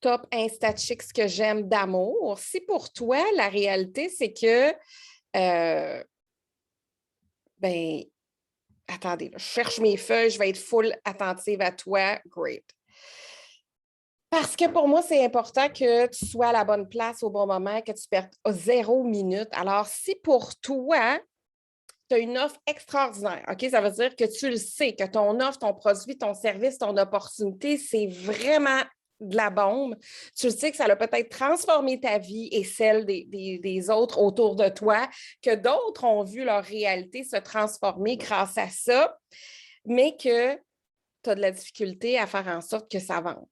top Instachix que j'aime d'amour. Si pour toi, la réalité, c'est que, ben, attendez, là, je cherche mes feuilles, je vais être full attentive à toi. Great. Parce que pour moi, c'est important que tu sois à la bonne place au bon moment, que tu perdes 0 minute. Alors, si pour toi, tu as une offre extraordinaire, OK? Ça veut dire que tu le sais, que ton offre, ton produit, ton service, ton opportunité, c'est vraiment de la bombe. Tu le sais que ça a peut-être transformé ta vie et celle des autres autour de toi, que d'autres ont vu leur réalité se transformer grâce à ça, mais que tu as de la difficulté à faire en sorte que ça vende.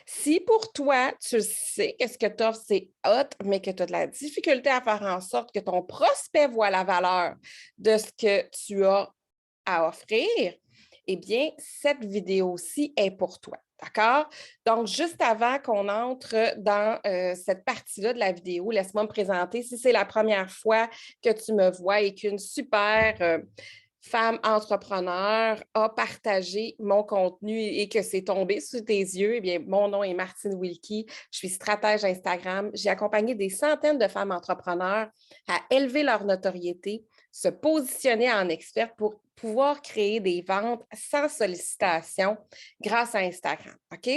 Si pour toi, tu sais que ce que tu offres, c'est hot, mais que tu as de la difficulté à faire en sorte que ton prospect voit la valeur de ce que tu as à offrir, eh bien, cette vidéo-ci est pour toi. D'accord? Donc, juste avant qu'on entre dans cette partie-là de la vidéo, laisse-moi me présenter. Si c'est la première fois que tu me vois et qu'une super femme entrepreneur a partagé mon contenu et que c'est tombé sous tes yeux, eh bien, mon nom est Martine Wilkie. Je suis stratège Instagram. J'ai accompagné des centaines de femmes entrepreneurs à élever leur notoriété, se positionner en experte pour pouvoir créer des ventes sans sollicitation grâce à Instagram. OK?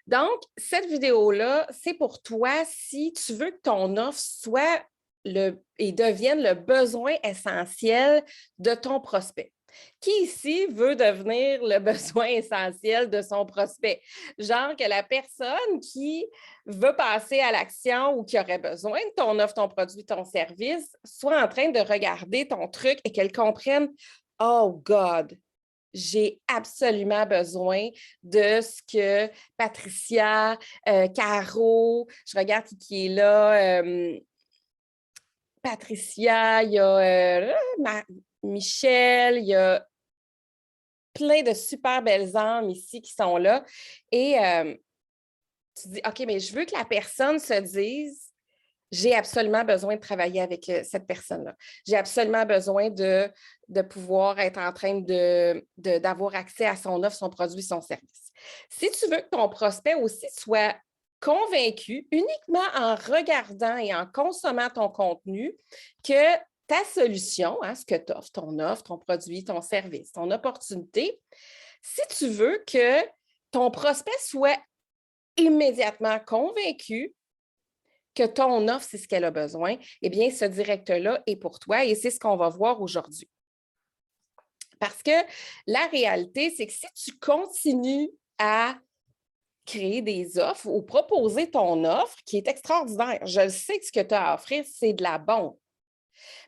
Donc, cette vidéo-là, c'est pour toi si tu veux que ton offre soit et devienne le besoin essentiel de ton prospect. Qui ici veut devenir le besoin essentiel de son prospect? Genre que la personne qui veut passer à l'action ou qui aurait besoin de ton offre, ton produit, ton service, soit en train de regarder ton truc et qu'elle comprenne, oh God, j'ai absolument besoin de ce que Patricia, Caro, je regarde qui est là, Patricia, il y a Michel, il y a plein de super belles âmes ici qui sont là. Et tu dis, OK, mais je veux que la personne se dise, j'ai absolument besoin de travailler avec cette personne-là. J'ai absolument besoin de pouvoir être en train d'avoir accès à son offre, son produit, son service. Si tu veux que ton prospect aussi soit convaincu uniquement en regardant et en consommant ton contenu que ta solution, hein, ce que tu offres, ton produit, ton service, ton opportunité, si tu veux que ton prospect soit immédiatement convaincu que ton offre, c'est ce qu'elle a besoin, eh bien, ce direct-là est pour toi et c'est ce qu'on va voir aujourd'hui. Parce que la réalité, c'est que si tu continues à créer des offres ou proposer ton offre qui est extraordinaire, je le sais que ce que tu as à offrir, c'est de la bombe.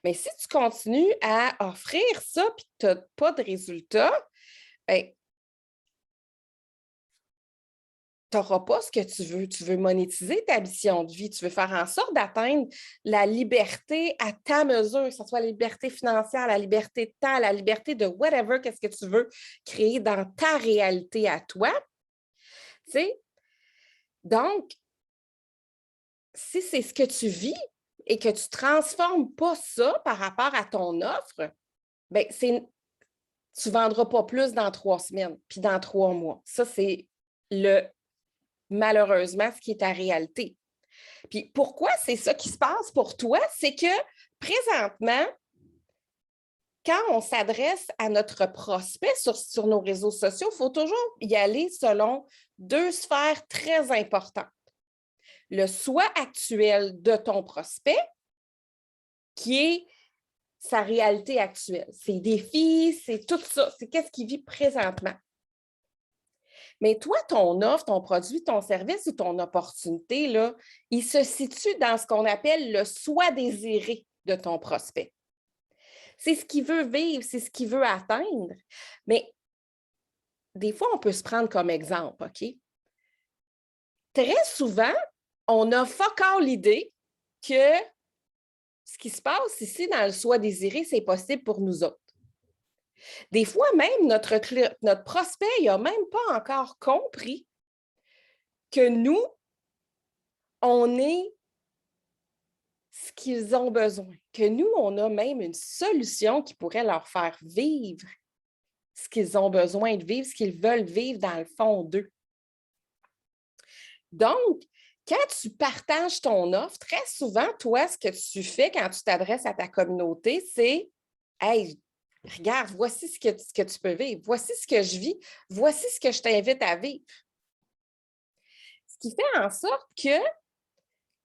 Mais si tu continues à offrir ça et que tu n'as pas de résultat, bien, tu n'auras pas ce que tu veux. Tu veux monétiser ta mission de vie. Tu veux faire en sorte d'atteindre la liberté à ta mesure, que ce soit la liberté financière, la liberté de temps, la liberté de whatever, qu'est-ce que tu veux créer dans ta réalité à toi. Tu sais? Donc, si c'est ce que tu vis et que tu ne transformes pas ça par rapport à ton offre, bien, tu ne vendras pas plus dans 3 semaines, puis dans 3 mois. Ça, c'est malheureusement ce qui est ta réalité. Puis pourquoi c'est ça qui se passe pour toi? C'est que présentement, quand on s'adresse à notre prospect sur nos réseaux sociaux, il faut toujours y aller selon 2 sphères très importantes. Le soi actuel de ton prospect, qui est sa réalité actuelle, ses défis, c'est tout ça, c'est qu'est-ce qu'il vit présentement. Mais toi, ton offre, ton produit, ton service ou ton opportunité, là, il se situe dans ce qu'on appelle le soi désiré de ton prospect. C'est ce qu'il veut vivre, c'est ce qu'il veut atteindre. Mais des fois, on peut se prendre comme exemple, OK? Très souvent, on a fuck all l'idée que ce qui se passe ici dans le soi désiré, c'est possible pour nous autres. Des fois, même notre prospect, il n'a même pas encore compris que nous, on est ce qu'ils ont besoin, que nous, on a même une solution qui pourrait leur faire vivre ce qu'ils ont besoin de vivre, ce qu'ils veulent vivre dans le fond d'eux. Donc, quand tu partages ton offre, très souvent, toi, ce que tu fais quand tu t'adresses à ta communauté, c'est « Hey, regarde, voici ce que tu peux vivre, voici ce que je vis, voici ce que je t'invite à vivre. » Ce qui fait en sorte que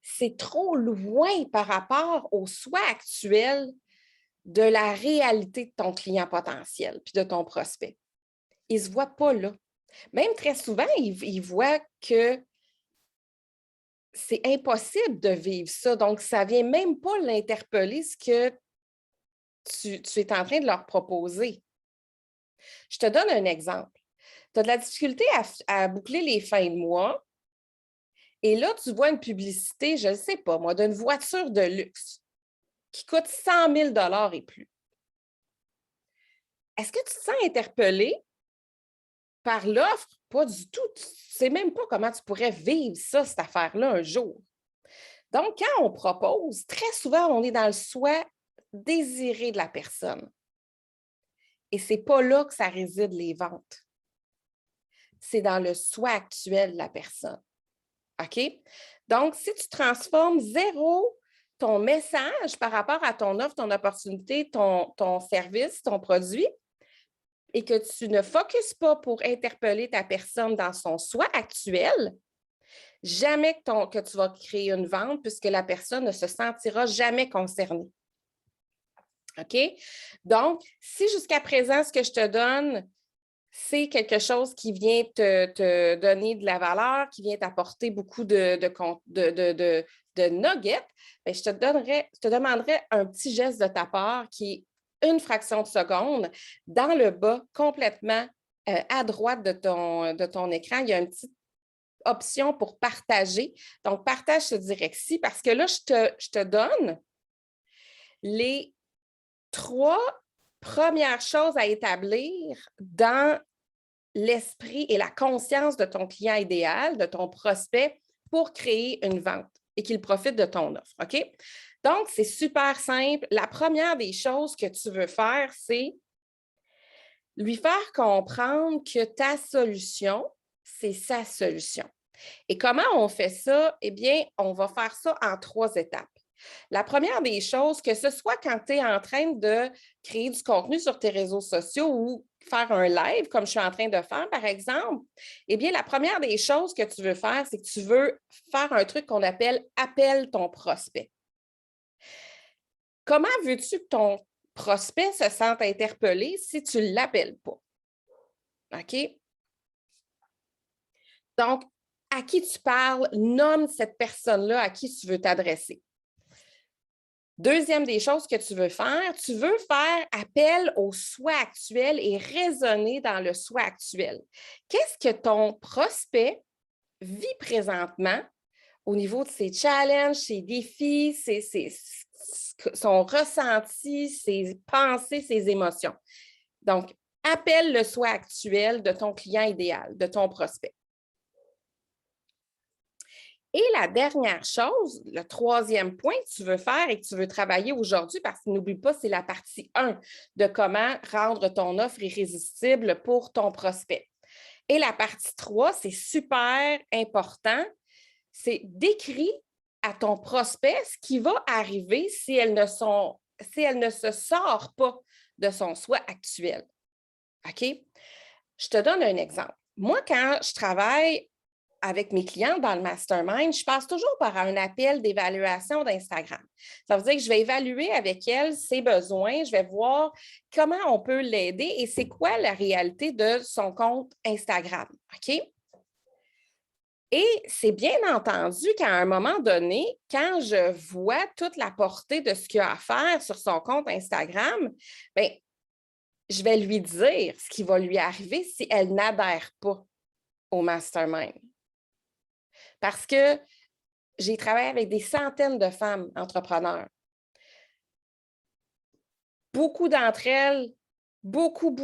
c'est trop loin par rapport au soi actuel de la réalité de ton client potentiel puis de ton prospect. Il ne se voit pas là. Même très souvent, il voit que c'est impossible de vivre ça. Donc, ça ne vient même pas l'interpeller ce que tu es en train de leur proposer. Je te donne un exemple. Tu as de la difficulté à boucler les fins de mois et là, tu vois une publicité, je ne sais pas moi, d'une voiture de luxe qui coûte 100 000 et plus. Est-ce que tu te sens interpellé par l'offre? Pas du tout. Tu ne sais même pas comment tu pourrais vivre ça, cette affaire-là, un jour. Donc, quand on propose, très souvent, on est dans le soi désiré de la personne. Et ce n'est pas là que ça réside les ventes. C'est dans le soi actuel de la personne. OK? Donc, si tu transformes zéro ton message par rapport à ton offre, ton opportunité, ton service, ton produit, et que tu ne focuses pas pour interpeller ta personne dans son soi actuel, jamais que tu vas créer une vente puisque la personne ne se sentira jamais concernée. OK? Donc, si jusqu'à présent, ce que je te donne, c'est quelque chose qui vient te donner de la valeur, qui vient t'apporter beaucoup de nuggets, bien, je te demanderais un petit geste de ta part qui est une fraction de seconde dans le bas, complètement à droite de ton écran. Il y a une petite option pour partager. Donc, partage ce direct-ci parce que là, je te donne les 3 premières choses à établir dans l'esprit et la conscience de ton client idéal, de ton prospect, pour créer une vente et qu'il profite de ton offre. OK? Donc, c'est super simple. La première des choses que tu veux faire, c'est lui faire comprendre que ta solution, c'est sa solution. Et comment on fait ça? Eh bien, on va faire ça en 3 étapes. La première des choses, que ce soit quand tu es en train de créer du contenu sur tes réseaux sociaux ou faire un live, comme je suis en train de faire, par exemple, eh bien, la première des choses que tu veux faire, c'est que tu veux faire un truc qu'on appelle « appelle ton prospect ». Comment veux-tu que ton prospect se sente interpellé si tu ne l'appelles pas? OK? Donc, à qui tu parles, nomme cette personne-là à qui tu veux t'adresser. Deuxième des choses que tu veux faire appel au soi actuel et raisonner dans le soi actuel. Qu'est-ce que ton prospect vit présentement au niveau de ses challenges, ses défis, son ressenti, ses pensées, ses émotions? Donc, appelle le soi actuel de ton client idéal, de ton prospect. Et la dernière chose, le troisième point que tu veux faire et que tu veux travailler aujourd'hui, parce que n'oublie pas, c'est la partie 1 de comment rendre ton offre irrésistible pour ton prospect. Et la partie 3, c'est super important, c'est d'écrire à ton prospect ce qui va arriver si elle ne se sort pas de son soi actuel. OK? Je te donne un exemple. Moi, quand je travaille avec mes clients dans le mastermind, je passe toujours par un appel d'évaluation d'Instagram. Ça veut dire que je vais évaluer avec elle ses besoins, je vais voir comment on peut l'aider et c'est quoi la réalité de son compte Instagram. OK? Et c'est bien entendu qu'à un moment donné, quand je vois toute la portée de ce qu'il a à faire sur son compte Instagram, bien, je vais lui dire ce qui va lui arriver si elle n'adhère pas au mastermind. Parce que j'ai travaillé avec des centaines de femmes entrepreneurs. Beaucoup d'entre elles, beaucoup,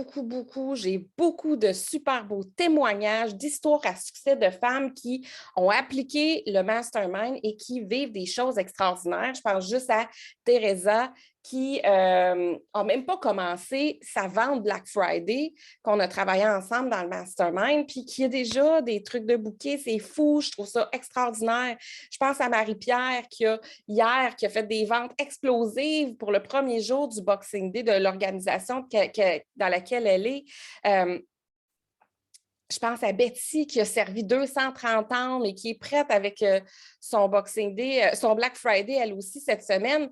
j'ai beaucoup de super beaux témoignages d'histoires à succès de femmes qui ont appliqué le mastermind et qui vivent des choses extraordinaires. Je pense juste à Teresa qui n'a même pas commencé sa vente Black Friday, qu'on a travaillé ensemble dans le mastermind, puis qui a déjà des trucs de bouquet. C'est fou, je trouve ça extraordinaire. Je pense à Marie-Pierre qui a fait des ventes explosives pour le premier jour du Boxing Day de l'organisation dans laquelle elle est. Je pense à Betty qui a servi 230 ans et qui est prête avec son Boxing Day, son Black Friday, elle aussi, cette semaine.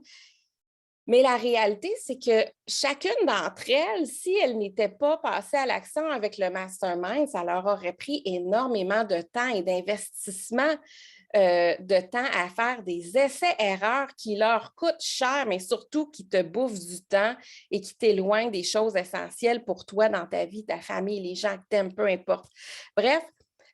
Mais la réalité, c'est que chacune d'entre elles, si elles n'étaient pas passées à l'action avec le mastermind, ça leur aurait pris énormément de temps et d'investissement de temps à faire des essais-erreurs qui leur coûtent cher, mais surtout qui te bouffent du temps et qui t'éloignent des choses essentielles pour toi dans ta vie, ta famille, les gens que tu aimes, peu importe. Bref,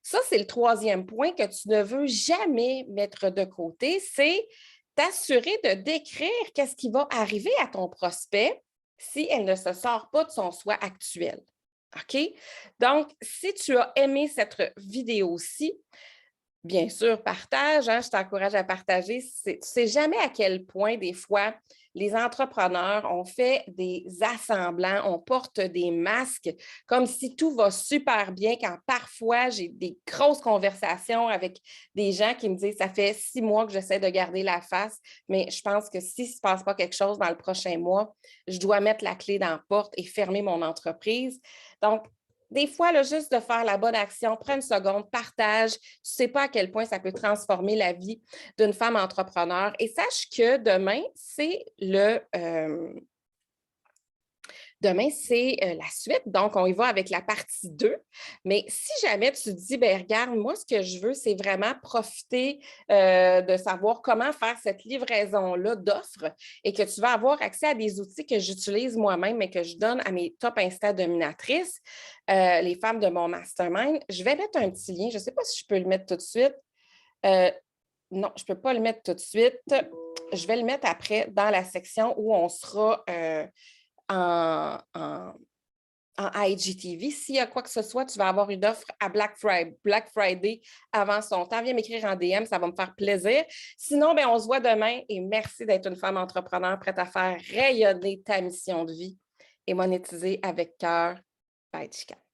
ça, c'est le troisième point que tu ne veux jamais mettre de côté, c'est t'assurer de décrire qu'est-ce qui va arriver à ton prospect si elle ne se sort pas de son soi actuel. OK? Donc, si tu as aimé cette vidéo-ci, bien sûr, partage, hein, je t'encourage à partager. Tu ne sais jamais à quel point, des fois, les entrepreneurs ont fait des assemblants, on porte des masques comme si tout va super bien, quand parfois j'ai des grosses conversations avec des gens qui me disent « ça fait 6 mois que j'essaie de garder la face, mais je pense que s'il ne se passe pas quelque chose dans le prochain mois, je dois mettre la clé dans la porte et fermer mon entreprise. » Donc, des fois, là, juste de faire la bonne action, prends une seconde, partage. Tu ne sais pas à quel point ça peut transformer la vie d'une femme entrepreneur. Et sache que demain, c'est la suite. Donc, on y va avec la partie 2. Mais si jamais tu te dis, ben regarde, moi, ce que je veux, c'est vraiment profiter de savoir comment faire cette livraison-là d'offres et que tu vas avoir accès à des outils que j'utilise moi-même, mais que je donne à mes top Insta dominatrices, les femmes de mon mastermind. Je vais mettre un petit lien. Je ne sais pas si je peux le mettre tout de suite. Non, je ne peux pas le mettre tout de suite. Je vais le mettre après dans la section où on sera en IGTV. S'il y a quoi que ce soit, tu vas avoir une offre à Black Friday avant son temps. Viens m'écrire en DM, ça va me faire plaisir. Sinon, ben, on se voit demain et merci d'être une femme entrepreneur prête à faire rayonner ta mission de vie et monétiser avec cœur. Bye, Chica.